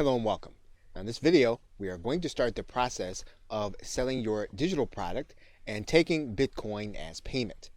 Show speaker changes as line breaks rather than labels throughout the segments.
Hello and welcome. Now in this video, we are going to start the process of selling your digital product and taking Bitcoin as payment.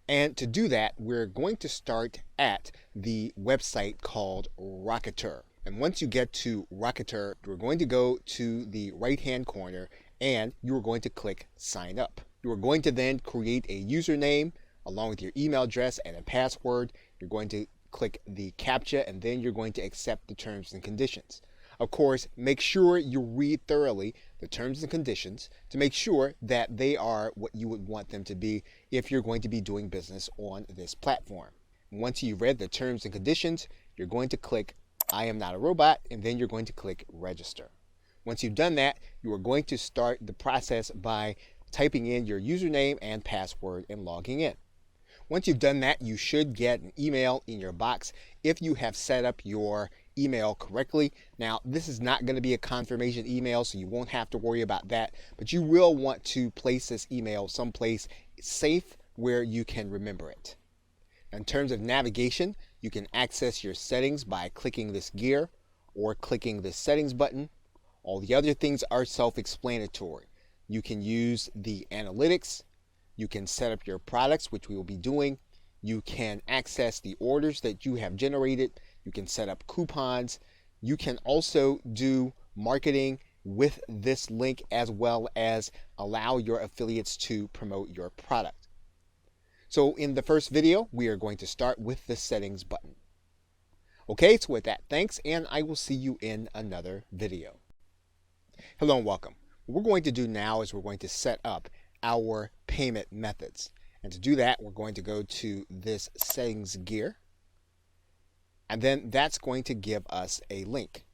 And to do that, we're going to start at the website called Rocketer. And once you get to Rocketer, we're going to go to the right-hand corner and you are going to click Sign Up. You are going to then create a username along with your email address and a password. You're going to click the CAPTCHA and then you're going to accept the terms and conditions. Of course, make sure you read thoroughly the terms and conditions to make sure that they are what you would want them to be if you're going to be doing business on this platform. Once you've read the terms and conditions, you're going to click I am not a robot, and then you're going to click register. Once you've done that, you are going to start the process by typing in your username and password and logging in. Once you've done that, you should get an email in your box if you have set up your email correctly. Now, this is not going to be a confirmation email, so you won't have to worry about that, but you will want to place this email someplace safe where you can remember it. In terms of navigation, you can access your settings by clicking this gear or clicking the settings button. All the other things are self-explanatory. You can use the analytics. You can set up your products, which we will be doing. You can access the orders that you have generated. You can set up coupons. You can also do marketing with this link as well as allow your affiliates to promote your product. So in the first video, we are going to start with the settings button. Okay, so with that, thanks, and I will see you in another video. Hello and welcome. What we're going to do now is we're going to set up our payment methods. And to do that, we're going to go to this settings gear. And then that's going to give us a link.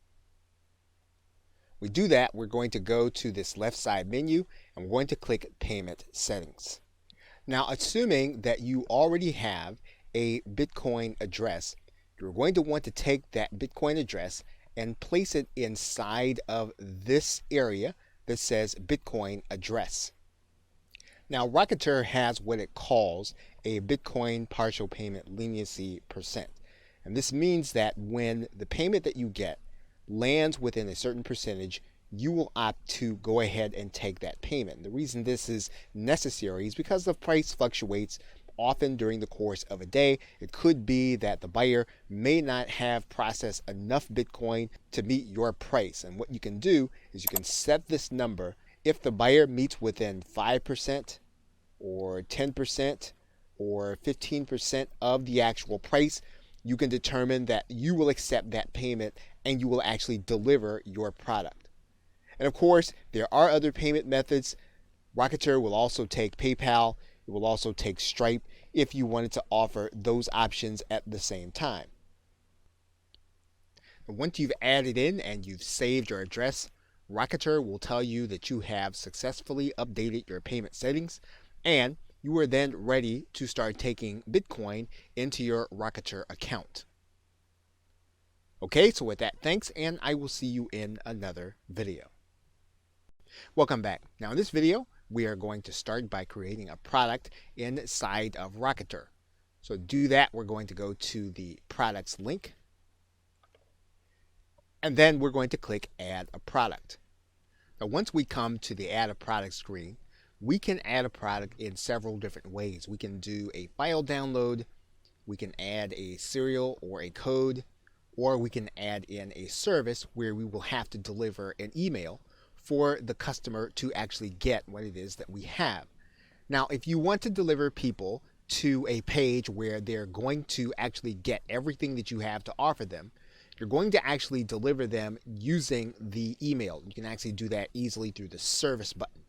We do that, we're going to go to this left side menu and we're going to click payment settings. Now, assuming that you already have a Bitcoin address, you're going to want to take that Bitcoin address and place it inside of this area that says Bitcoin address. Now, Rocketer has what it calls a Bitcoin partial payment leniency percent. And this means that when the payment that you get lands within a certain percentage, you will opt to go ahead and take that payment. The reason this is necessary is because the price fluctuates often during the course of a day. It could be that the buyer may not have processed enough Bitcoin to meet your price. And what you can do is you can set this number. If the buyer meets within 5% or 10% or 15% of the actual price, you can determine that you will accept that payment and you will actually deliver your product. And of course, there are other payment methods. Rocketer will also take PayPal. It will also take Stripe if you wanted to offer those options at the same time. Once you've added in and you've saved your address, Rocketer will tell you that you have successfully updated your payment settings and you are then ready to start taking Bitcoin into your Rocketer account. Okay, so with that, thanks, and I will see you in another video. Welcome back. Now in this video, we are going to start by creating a product inside of Rocketer. So to do that, we're going to go to the products link. And then we're going to click Add a Product. Now once we come to the Add a Product screen, we can add a product in several different ways. We can do a file download, we can add a serial or a code, or we can add in a service where we will have to deliver an email for the customer to actually get what it is that we have. Now, if you want to deliver people to a page where they're going to actually get everything that you have to offer them, you're going to actually deliver them using the email. You can actually do that easily through the service button.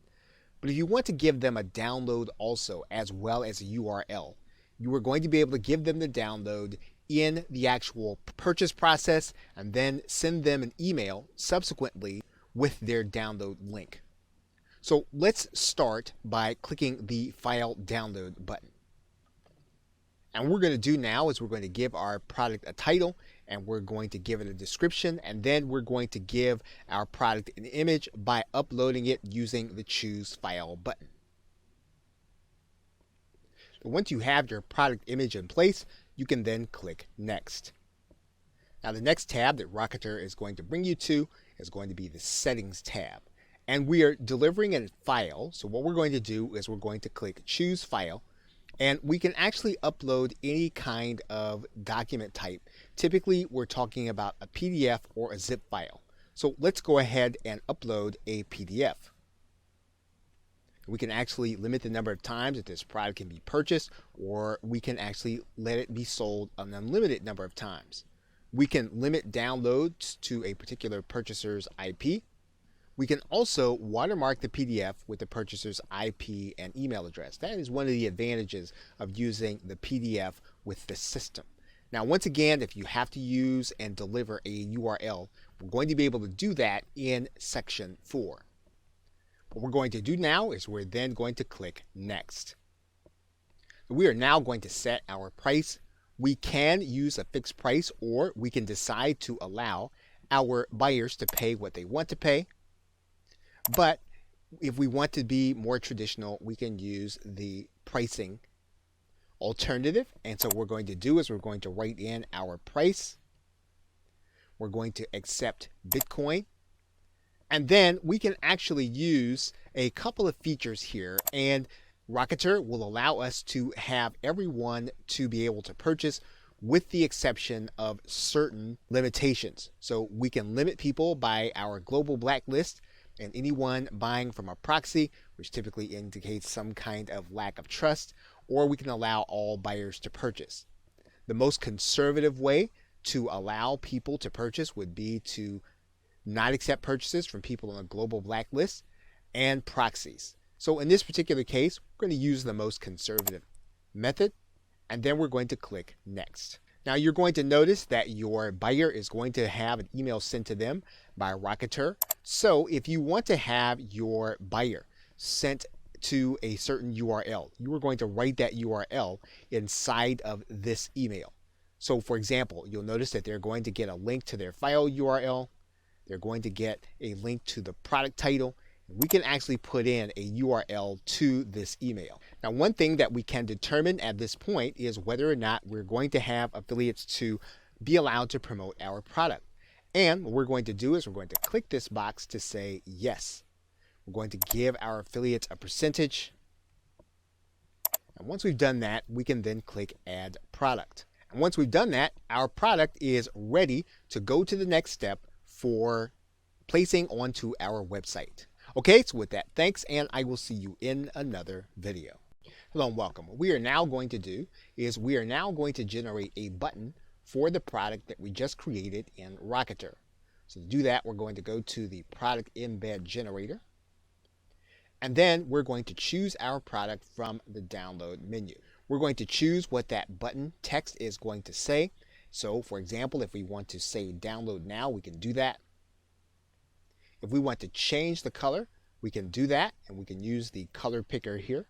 But if you want to give them a download also, as well as a URL, you are going to be able to give them the download in the actual purchase process and then send them an email subsequently with their download link. So let's start by clicking the file download button. And what we're going to do now is we're going to give our product a title and we're going to give it a description, and then we're going to give our product an image by uploading it using the Choose File button. Once you have your product image in place, you can then click Next. Now the next tab that Rocketer is going to bring you to is going to be the Settings tab. And we are delivering a file, so what we're going to do is we're going to click Choose File, and we can actually upload any kind of document type. Typically, we're talking about a PDF or a zip file. So let's go ahead and upload a PDF. We can actually limit the number of times that this product can be purchased, or we can actually let it be sold an unlimited number of times. We can limit downloads to a particular purchaser's IP. We can also watermark the PDF with the purchaser's IP and email address. That is one of the advantages of using the PDF with the system. Now, once again, if you have to use and deliver a URL, we're going to be able to do that in section 4. What we're going to do now is we're then going to click Next. We are now going to set our price. We can use a fixed price, or we can decide to allow our buyers to pay what they want to pay. But if we want to be more traditional, we can use the pricing alternative. And so what we're going to do is we're going to write in our price. We're going to accept Bitcoin. And then we can actually use a couple of features here, and Rocketer will allow us to have everyone to be able to purchase with the exception of certain limitations. So we can limit people by our global blacklist, and anyone buying from a proxy, which typically indicates some kind of lack of trust, or we can allow all buyers to purchase. The most conservative way to allow people to purchase would be to not accept purchases from people on a global blacklist and proxies. So in this particular case, we're going to use the most conservative method, and then we're going to click Next. Now you're going to notice that your buyer is going to have an email sent to them by Rocketer. So if you want to have your buyer sent to a certain URL, you are going to write that URL inside of this email. So for example, you'll notice that they're going to get a link to their file URL. They're going to get a link to the product title. We can actually put in a URL to this email. Now, one thing that we can determine at this point is whether or not we're going to have affiliates to be allowed to promote our product. And what we're going to do is we're going to click this box to say yes. We're going to give our affiliates a percentage. And once we've done that, we can then click Add Product. And once we've done that, our product is ready to go to the next step for placing onto our website. Okay, so with that, thanks, and I will see you in another video. Hello and welcome. What we are now going to do is we are now going to generate a button for the product that we just created in Rocketer. So to do that, we're going to go to the product embed generator, and then we're going to choose our product from the download menu. We're going to choose what that button text is going to say. So for example, if we want to say download now, we can do that. If we want to change the color, we can do that, and we can use the color picker here.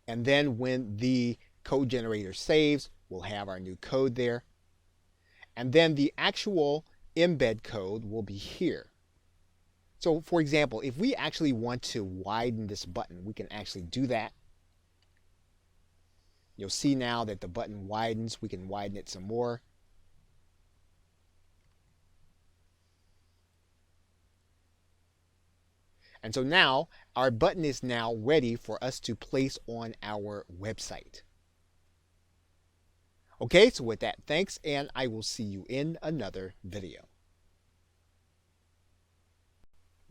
And then when the code generator saves, we'll have our new code there. And then the actual embed code will be here. So for example, if we actually want to widen this button, we can actually do that. You'll see now that the button widens. We can widen it some more. And so now our button is now ready for us to place on our website. Okay, so with that, thanks, and I will see you in another video.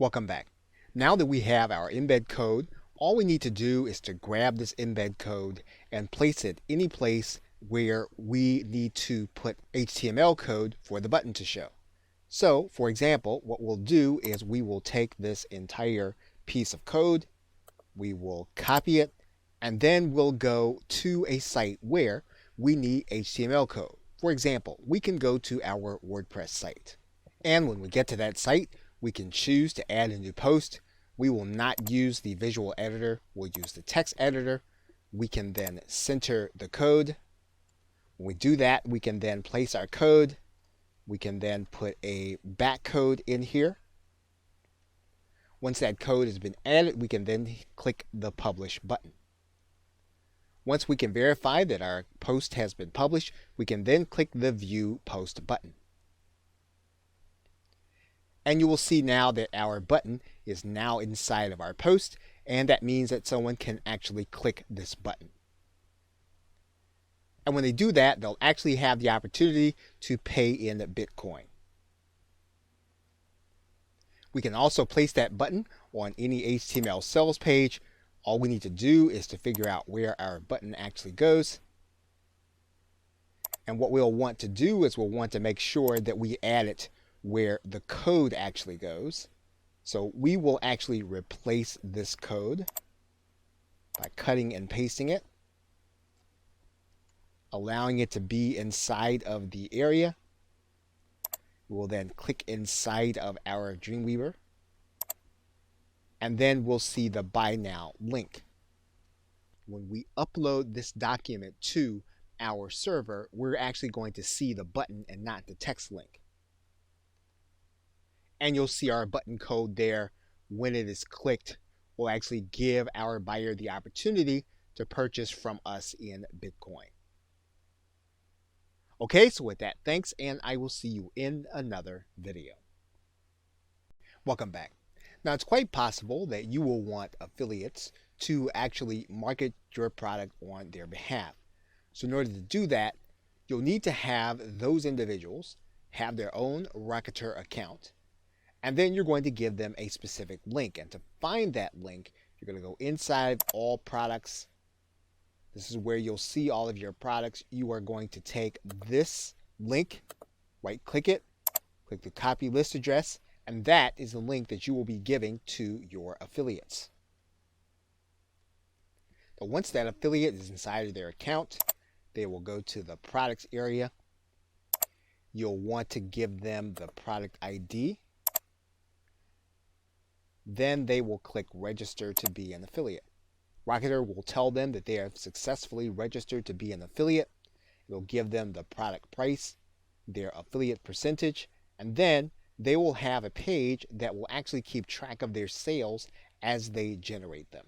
Welcome back. Now that we have our embed code, all we need to do is to grab this embed code and place it any place where we need to put HTML code for the button to show. So, for example, what we'll do is we will take this entire piece of code, we will copy it, and then we'll go to a site where we need HTML code. For example, we can go to our WordPress site. And when we get to that site, we can choose to add a new post. We will not use the visual editor, we'll use the text editor. We can then center the code. When we do that, we can then place our code. We can then put a back code in here. Once that code has been added, we can then click the Publish button. Once we can verify that our post has been published, we can then click the View Post button. And you will see now that our button is now inside of our post, and that means that someone can actually click this button. And when they do that, they'll actually have the opportunity to pay in Bitcoin. We can also place that button on any HTML sales page. All we need to do is to figure out where our button actually goes. And what we'll want to do is we'll want to make sure that we add it where the code actually goes. So we will actually replace this code by cutting and pasting it, allowing it to be inside of the area. We will then click inside of our Dreamweaver, and then we'll see the Buy Now link. When we upload this document to our server, we're actually going to see the button and not the text link. And you'll see our button code there. When it is clicked, will actually give our buyer the opportunity to purchase from us in Bitcoin. Okay, so with that, thanks, and I will see you in another video. Welcome back. Now, it's quite possible that you will want affiliates to actually market your product on their behalf. So in order to do that, you'll need to have those individuals have their own Rocketer account, and then you're going to give them a specific link. And to find that link, you're going to go inside All Products. This is where you'll see all of your products. You are going to take this link, right-click it, click the copy list address, and that is the link that you will be giving to your affiliates. So once that affiliate is inside of their account, they will go to the products area. You'll want to give them the product ID. Then they will click register to be an affiliate. Rocketer will tell them that they have successfully registered to be an affiliate. It will give them the product price, their affiliate percentage, and then they will have a page that will actually keep track of their sales as they generate them.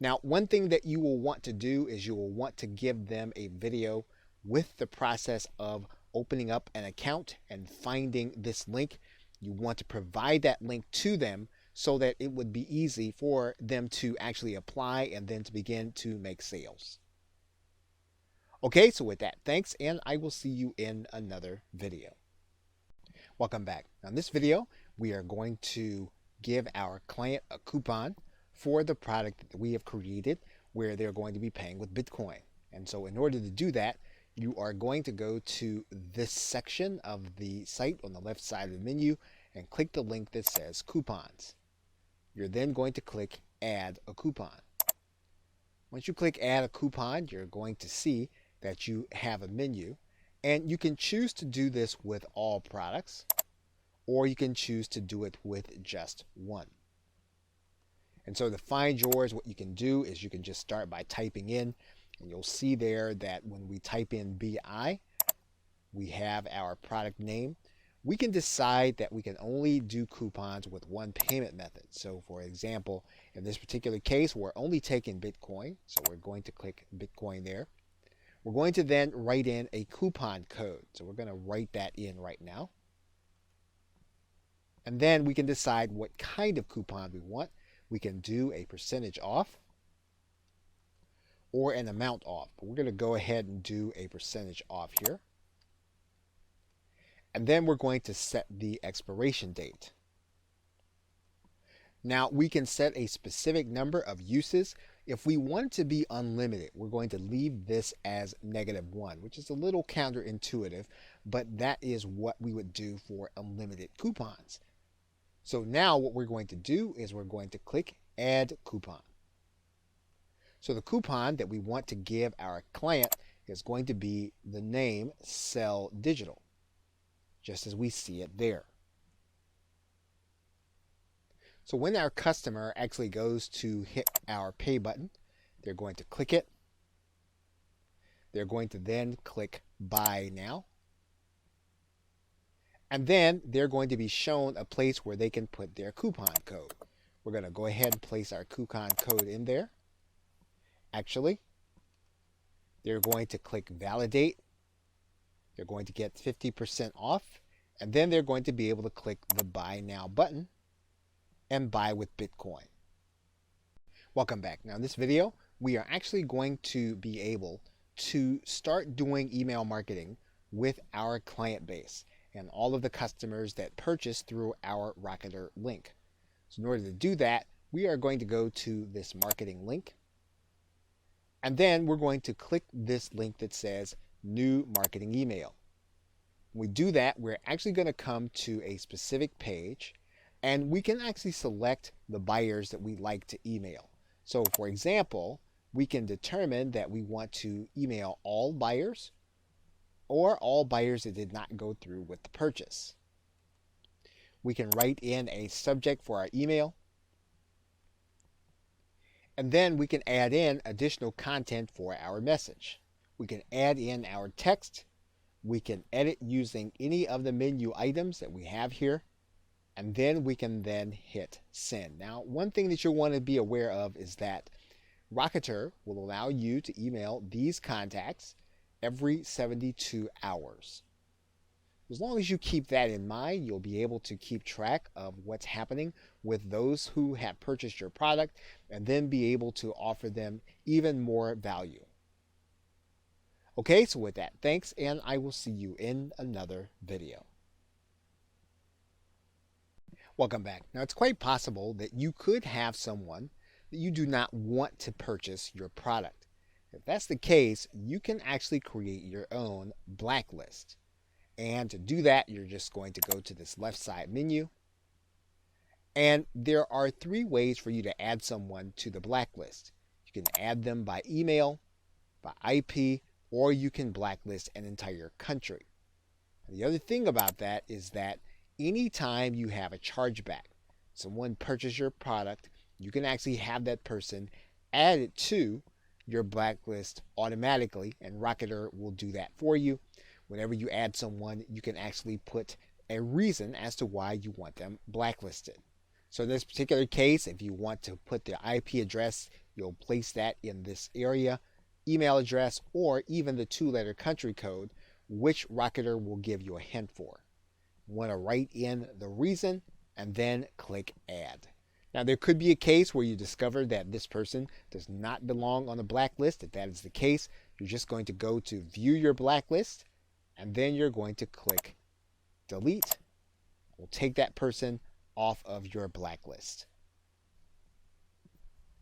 Now, one thing that you will want to do is you will want to give them a video with the process of opening up an account and finding this link. You want to provide that link to them so that it would be easy for them to actually apply and then to begin to make sales. Okay, so with that, thanks, and I will see you in another video. Welcome back. Now, in this video, we are going to give our client a coupon for the product that we have created where they're going to be paying with Bitcoin. And so in order to do that, you are going to go to this section of the site on the left side of the menu and click the link that says coupons. You're then going to click add a coupon. Once you click add a coupon, you're going to see that you have a menu, and you can choose to do this with all products, or you can choose to do it with just one. And so to find yours, what you can do is you can just start by typing in, and you'll see there that when we type in BI, we have our product name. We can decide that we can only do coupons with one payment method. So for example, in this particular case, we're only taking Bitcoin. So we're going to click Bitcoin there. We're going to then write in a coupon code. So we're going to write that in right now. And then we can decide what kind of coupon we want. We can do a percentage off or an amount off. But we're going to go ahead and do a percentage off here. And then we're going to set the expiration date. Now we can set a specific number of uses. If we want it to be unlimited, we're going to leave this as -1, which is a little counterintuitive, but that is what we would do for unlimited coupons. So now what we're going to do is we're going to click add coupon. So the coupon that we want to give our client is going to be the name Sell Digital, just as we see it there. So when our customer actually goes to hit our pay button, they're going to click it. They're going to then click Buy Now. And then they're going to be shown a place where they can put their coupon code. We're going to go ahead and place our coupon code in there. Actually, they're going to click Validate. They're going to get 50% off, And then they're going to be able to click the Buy Now button and buy with Bitcoin. Welcome back. Now in this video, we are actually going to be able to start doing email marketing with our client base and all of the customers that purchase through our Rocketer link. So in order to do that, we are going to go to this marketing link. And then we're going to click this link that says New Marketing Email. When we do that, we're actually going to come to a specific page, and we can actually select the buyers that we like to email. So for example, we can determine that we want to email all buyers or all buyers that did not go through with the purchase. We can write in a subject for our email, and then we can add in additional content for our message. We can add in our text. We can edit using any of the menu items that we have here, and then we can then hit send. Now, one thing that you'll want to be aware of is that Rocketer will allow you to email these contacts every 72 hours. As long as you keep that in mind, you'll be able to keep track of what's happening with those who have purchased your product and then be able to offer them even more value. Okay, so with that, thanks, and I will see you in another video. Welcome back. Now, it's quite possible that you could have someone that you do not want to purchase your product. If that's the case, you can actually create your own blacklist. And to do that, you're just going to go to this left side menu. And there are 3 ways for you to add someone to the blacklist. You can add them by email, by IP, or you can blacklist an entire country. The other thing about that is that anytime you have a chargeback, someone purchased your product, you can actually have that person added to your blacklist automatically, and Rocketer will do that for you. Whenever you add someone, you can actually put a reason as to why you want them blacklisted. So in this particular case, if you want to put the IP address, you'll place that in this area, email address, or even the 2-letter country code, which Rocketer will give you a hint for. You want to write in the reason and then click add. Now, there could be a case where you discover that this person does not belong on the blacklist. If that is the case, you're just going to go to view your blacklist, and then you're going to click delete. We'll take that person off of your blacklist.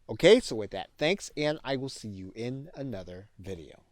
Okay, so with that, thanks, and I will see you in another video.